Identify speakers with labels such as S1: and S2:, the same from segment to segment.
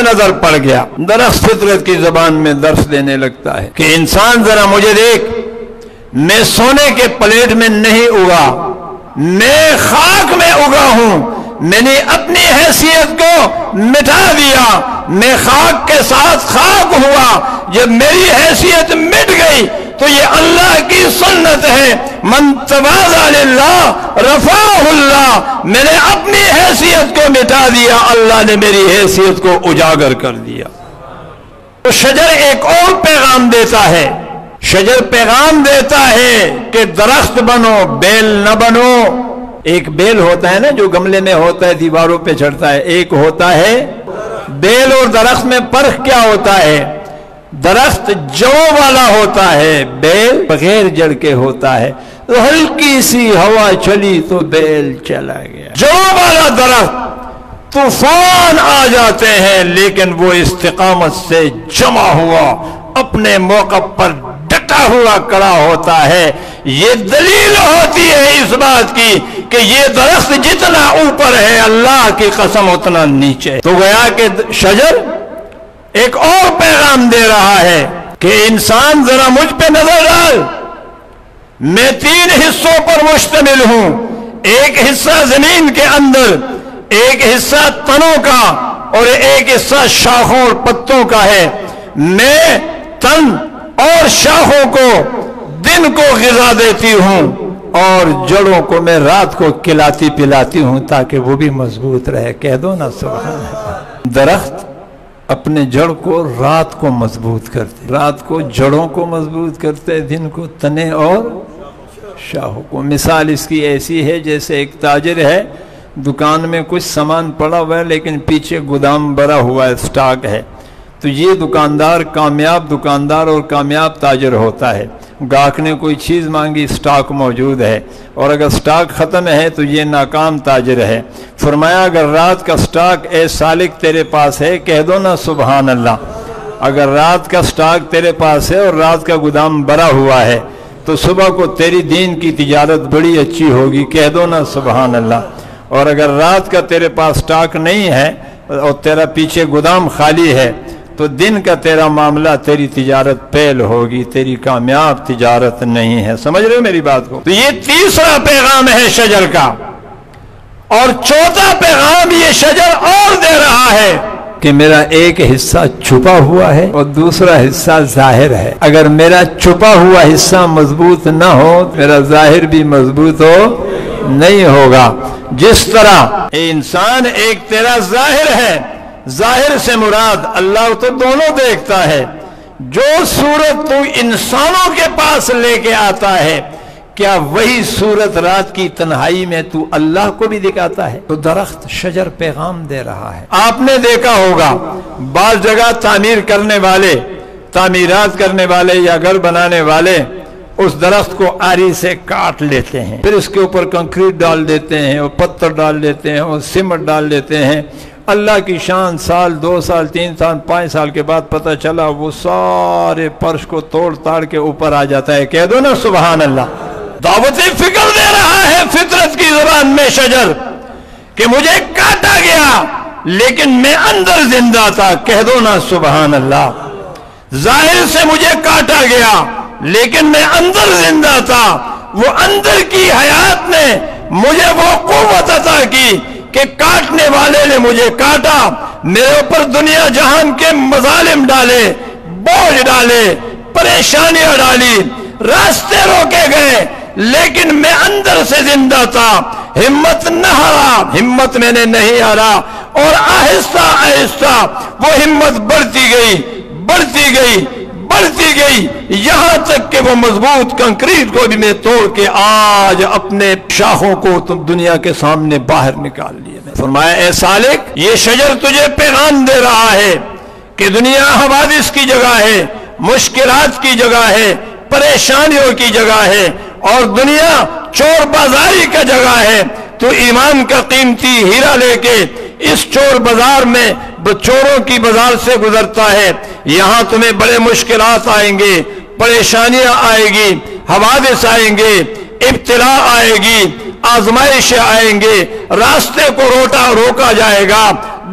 S1: پہ نظر پڑ گیا۔ درخت فطرت کی زبان میں درس دینے لگتا ہے کہ انسان ذرا مجھے دیکھ، میں سونے کے پلیٹ میں نہیں اگا، میں خاک میں اگا ہوں، میں نے اپنی حیثیت کو مٹا دیا، میں خاک کے ساتھ خاک ہوا۔ جب میری حیثیت مٹ گئی تو یہ اللہ کی سنت ہے، من تواضع للہ رفعہ اللہ، میں نے اپنی حیثیت کو مٹا دیا، اللہ نے میری حیثیت کو اجاگر کر دیا۔ تو شجر ایک اور پیغام دیتا ہے، شجر پیغام دیتا ہے کہ درخت بنو، بیل نہ بنو۔ ایک بیل ہوتا ہے نا جو گملے میں ہوتا ہے، دیواروں پہ چڑھتا ہے، ایک ہوتا ہے بیل۔ اور درخت میں فرق کیا ہوتا ہے؟ درخت جڑوں والا ہوتا ہے، بیل بغیر جڑ کے ہوتا ہے، تو ہلکی سی ہوا چلی تو بیل چلا گیا۔ جڑوں والا درخت طوفان آ جاتے ہیں لیکن وہ استقامت سے جمع ہوا، اپنے موقع پر ڈٹا ہوا کڑا ہوتا ہے۔ یہ دلیل ہوتی ہے اس بات کی کہ یہ درخت جتنا اوپر ہے اللہ کی قسم اتنا نیچے۔ تو گویا کہ شجر ایک اور پیغام دے رہا ہے کہ انسان ذرا مجھ پہ نظر ڈال، میں 3 حصوں پر مشتمل ہوں، ایک حصہ زمین کے اندر، ایک حصہ تنوں کا اور ایک حصہ شاخوں اور پتوں کا ہے۔ میں تن اور شاخوں کو دن کو غذا دیتی ہوں اور جڑوں کو میں رات کو کھلاتی پلاتی ہوں تاکہ وہ بھی مضبوط رہے۔ کہہ دو نا سبحان اللہ۔ درخت اپنے جڑ کو رات کو مضبوط کرتے، رات کو جڑوں کو مضبوط کرتے، دن کو تنے اور شاخوں کو۔ مثال اس کی ایسی ہے جیسے ایک تاجر ہے، دکان میں کچھ سامان پڑا ہوا ہے لیکن پیچھے گودام بھرا ہوا ہے، سٹاک ہے، تو یہ دکاندار کامیاب دکاندار اور کامیاب تاجر ہوتا ہے۔ گاہک نے کوئی چیز مانگی، سٹاک موجود ہے، اور اگر سٹاک ختم ہے تو یہ ناکام تاجر ہے۔ فرمایا اگر رات کا سٹاک اے سالک تیرے پاس ہے، کہہ دو نا سبحان اللہ، اگر رات کا سٹاک تیرے پاس ہے اور رات کا گودام بھرا ہوا ہے تو صبح کو تیری دین کی تجارت بڑی اچھی ہوگی، کہہ دو نا سبحان اللہ۔ اور اگر رات کا تیرے پاس سٹاک نہیں ہے اور تیرا پیچھے گودام خالی ہے تو دن کا تیرا معاملہ، تیری تجارت فیل ہوگی، تیری کامیاب تجارت نہیں ہے۔ سمجھ رہے ہو میری بات کو؟ تو یہ تیسرا پیغام ہے شجر کا، اور چوتھا پیغام یہ شجر اور دے رہا ہے کہ میرا ایک حصہ چھپا ہوا ہے اور دوسرا حصہ ظاہر ہے۔ اگر میرا چھپا ہوا حصہ مضبوط نہ ہو میرا ظاہر بھی مضبوط نہیں ہوگا۔ جس طرح انسان ایک تیرا ظاہر ہے، ظاہر سے مراد اللہ تو دونوں دیکھتا ہے، جو صورت تو انسانوں کے پاس لے کے آتا ہے کیا وہی صورت رات کی تنہائی میں تو اللہ کو بھی دکھاتا ہے؟ تو درخت شجر پیغام دے رہا ہے۔ آپ نے دیکھا ہوگا بعض جگہ تعمیر کرنے والے، تعمیرات کرنے والے یا گھر بنانے والے اس درخت کو آری سے کاٹ لیتے ہیں، پھر اس کے اوپر کنکریٹ ڈال دیتے ہیں اور پتھر ڈال دیتے ہیں اور سیمنٹ ڈال دیتے ہیں۔ اللہ کی شان سال 2 سال 3 سال 5 سال کے بعد پتہ چلا وہ سارے فرش کو توڑ تاڑ کے اوپر آ جاتا ہے۔ کہہ دو نا سبحان اللہ۔ دعوت فکر دے رہا ہے فطرت کی زبان میں شجر کہ مجھے کاٹا گیا لیکن میں اندر زندہ تھا۔ کہہ دو نا سبحان اللہ۔ ظاہر سے مجھے کاٹا گیا لیکن میں اندر زندہ تھا، وہ اندر کی حیات نے مجھے وہ قوت عطا کی کہ کاٹنے والے نے مجھے کاٹا، میرے اوپر دنیا جہان کے مظالم ڈالے، بوجھ ڈالے، پریشانیاں ڈالی، راستے روکے گئے لیکن میں اندر سے زندہ تھا۔ ہمت نہ ہارا، ہمت میں نے نہیں ہارا، اور آہستہ آہستہ وہ ہمت بڑھتی گئی بڑھتی گئی بڑھتی گئی، یہاں تک کہ وہ مضبوط کنکریٹ کو بھی میں توڑ کے آج اپنے شاخوں کو تم دنیا کے سامنے باہر نکال لیا۔ فرمایا اے سالک یہ شجر تجھے پیغام دے رہا ہے کہ دنیا حوادث کی جگہ ہے، مشکلات کی جگہ ہے، پریشانیوں کی جگہ ہے، اور دنیا چور بازاری کا جگہ ہے۔ تو ایمان کا قیمتی ہیرا لے کے اس چور بازار میں چوروں کی بازار سے گزرتا ہے، یہاں تمہیں بڑے مشکلات آئیں گے، پریشانیاں آئیں گی، حوادث آئیں گے، ابتلا آئے گی، آزمائشیں آئیں گے، راستے کو روکا جائے گا،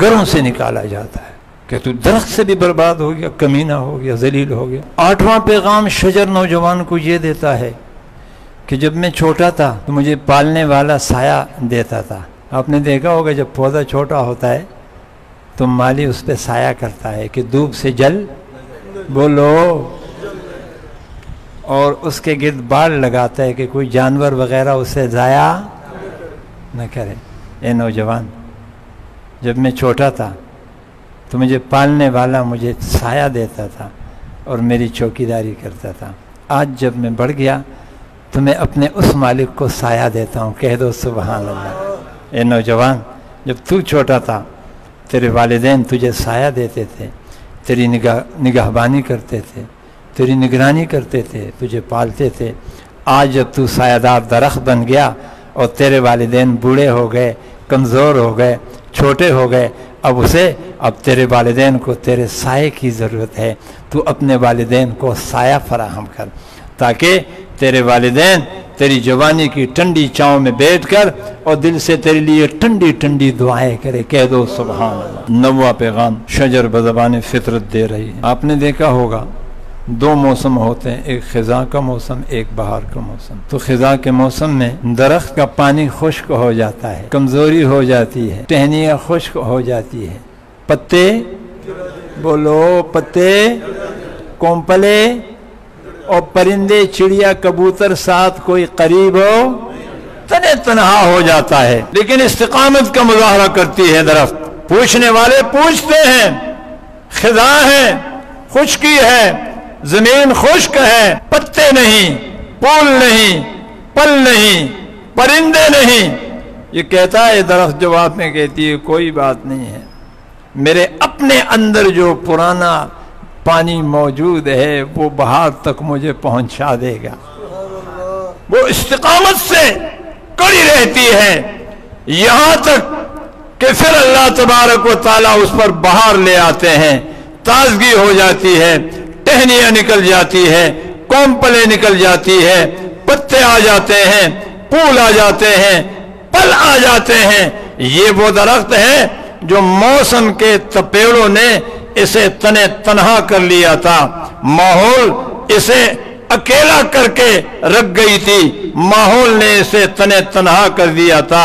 S1: گھروں سے نکالا جاتا ہے کہ تو درخت سے بھی برباد ہو گیا، کمینہ ہو گیا، ذلیل ہو گیا۔ 8واں پیغام شجر نوجوان کو یہ دیتا ہے کہ جب میں چھوٹا تھا تو مجھے پالنے والا سایہ دیتا تھا۔ آپ نے دیکھا ہوگا جب پودا چھوٹا ہوتا ہے تو مالی اس پہ سایہ کرتا ہے کہ دھوپ سے جل بولو، اور اس کے گرد بال لگاتا ہے کہ کوئی جانور وغیرہ اسے ضائع نہ کرے۔ اے نوجوان، جب میں چھوٹا تھا تو مجھے پالنے والا مجھے سایہ دیتا تھا اور میری چوکیداری کرتا تھا۔ آج جب میں بڑھ گیا تو میں اپنے اس مالک کو سایہ دیتا ہوں، کہہ دو سبحان اللہ۔ اے نوجوان، جب تو چھوٹا تھا تیرے والدین تجھے سایہ دیتے تھے، تیری نگہبانی کرتے تھے، تیری نگرانی کرتے تھے، تجھے پالتے تھے۔ آج جب تو سایہ دار درخت بن گیا اور تیرے والدین بوڑھے ہو گئے، کمزور ہو گئے، چھوٹے ہو گئے، اب تیرے والدین کو تیرے سائے کی ضرورت ہے۔ تو اپنے والدین کو سایہ فراہم کر تاکہ تیرے والدین تیری جوانی کی ٹھنڈی چھاؤں میں بیٹھ کر اور دل سے تیرے لیے ٹھنڈی ٹھنڈی دعائیں کرے، کہہ دو سبحان اللہ۔ 9واں پیغام شجر بزبان فطرت دے رہی ہے۔ آپ نے دیکھا ہوگا 2 موسم ہوتے ہیں، ایک خزاں کا موسم، ایک بہار کا موسم۔ تو خزاں کے موسم میں درخت کا پانی خشک ہو جاتا ہے، کمزوری ہو جاتی ہے، ٹہنیاں خشک ہو جاتی ہے، پتے بولو، پتے کونپلے اور پرندے چڑیا کبوتر ساتھ کوئی قریب ہو تنہا ہو جاتا ہے، لیکن استقامت کا مظاہرہ کرتی ہے درخت۔ پوچھنے والے پوچھتے ہیں، خزاں ہے، خشکی ہے، زمین خشک ہے، پتے نہیں، پھول نہیں، پل نہیں، پرندے نہیں۔ یہ کہتا ہے درخت، جواب میں کہتی ہے کوئی بات نہیں ہے، میرے اپنے اندر جو پرانا پانی موجود ہے وہ بہار تک مجھے پہنچا دے گا۔ وہ استقامت سے کڑی رہتی ہے یہاں تک کہ پھر اللہ تبارک و تعالیٰ اس پر بہار لے آتے ہیں، تازگی ہو جاتی ہے، ٹہنیاں نکل جاتی ہے، کونپلیں نکل جاتی ہے، پتے آ جاتے ہیں، پھول آ جاتے ہیں، پل آ جاتے ہیں۔ یہ وہ درخت ہے جو موسم کے تپیڑوں نے اسے تنہا کر لیا تھا، ماحول اسے اکیلا کر کے رکھ گئی تھی، ماحول نے اسے تنہا کر دیا تھا۔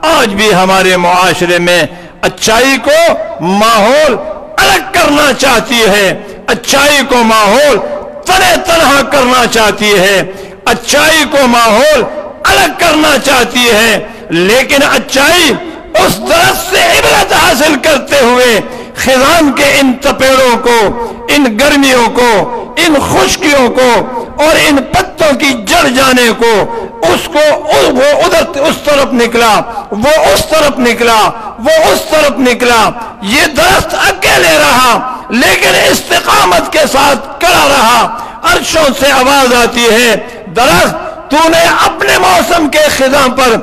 S1: آج بھی ہمارے معاشرے میں اچھائی کو ماحول الگ کرنا چاہتی ہے، اچھائی کو ماحول تنہا کرنا چاہتی ہے، اچھائی کو ماحول الگ کرنا چاہتی ہے، لیکن اچھائی اس درخت سے عبرت حاصل کرتے ہوئے خزاں کے ان تپیڑوں کو، ان گرمیوں کو، ان خشکیوں کو اور ان پتوں کی جڑ جانے کو، وہ ادھر اس طرف نکلا، وہ اس طرف نکلا، وہ اس طرف نکلا۔ یہ درخت اکیلے رہا لیکن استقامت کے ساتھ کڑا رہا۔ عرشوں سے آواز آتی ہے، درخت تو نے اپنے موسم کے خزاں پر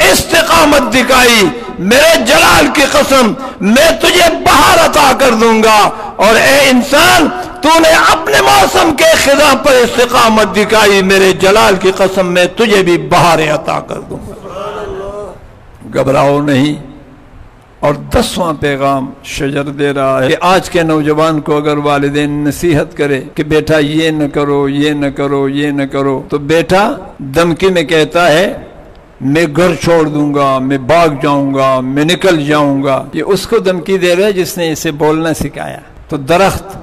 S1: استقامت دکھائی، میرے جلال کی قسم میں تجھے بہار عطا کر دوں گا۔ اور اے انسان، تو نے اپنے موسم کے خزاں پر استقامت دکھائی، میرے جلال کی قسم میں تجھے بھی بہار عطا کر دوں گا۔ گھبراؤ نہیں۔ اور 10واں پیغام شجر دے رہا ہے کہ آج کے نوجوان کو اگر والدین نصیحت کرے کہ بیٹا یہ نہ کرو، یہ نہ کرو، یہ نہ کرو، تو بیٹا دھمکی میں کہتا ہے میں گھر چھوڑ دوں گا، میں بھاگ جاؤں گا، میں نکل جاؤں گا۔ یہ اس کو دھمکی دے رہا ہے جس نے اسے بولنا سکھایا۔ تو درخت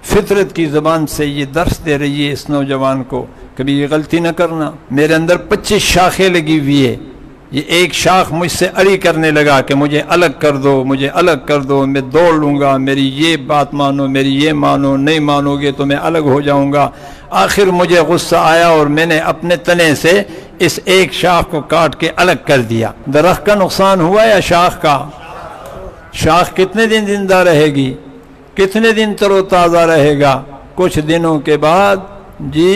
S1: فطرت کی زبان سے یہ درس دے رہی ہے اس نوجوان کو، کبھی یہ غلطی نہ کرنا۔ میرے اندر 25 شاخیں لگی ہوئی ہے، یہ ایک شاخ مجھ سے اڑی کرنے لگا کہ مجھے الگ کر دو، مجھے الگ کر دو، میں دوڑ لوں گا، میری یہ بات مانو، میری یہ مانو، نہیں مانو گے تو میں الگ ہو جاؤں گا۔ آخر مجھے غصہ آیا اور میں نے اپنے تنے سے اس ایک شاخ کو کاٹ کے الگ کر دیا۔ درخت کا نقصان ہوا یا شاخ کا؟ شاخ کتنے دن زندہ رہے گی؟ کتنے دن تر و تازہ رہے گا؟ کچھ دنوں کے بعد جی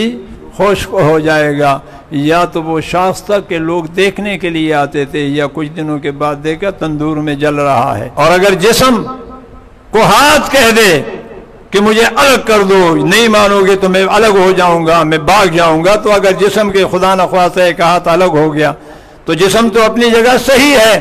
S1: خشک ہو جائے گا۔ یا تو وہ شاخ تک کہ لوگ دیکھنے کے لیے آتے تھے، یا کچھ دنوں کے بعد دیکھا تندور میں جل رہا ہے۔ اور اگر جسم کو ہاتھ کہہ دے کہ مجھے الگ کر دو، نہیں مانو گے تو میں الگ ہو جاؤں گا، میں بھاگ جاؤں گا، تو اگر جسم کے خدا نخواستہ ایک ہاتھ الگ ہو گیا تو جسم تو اپنی جگہ صحیح ہے،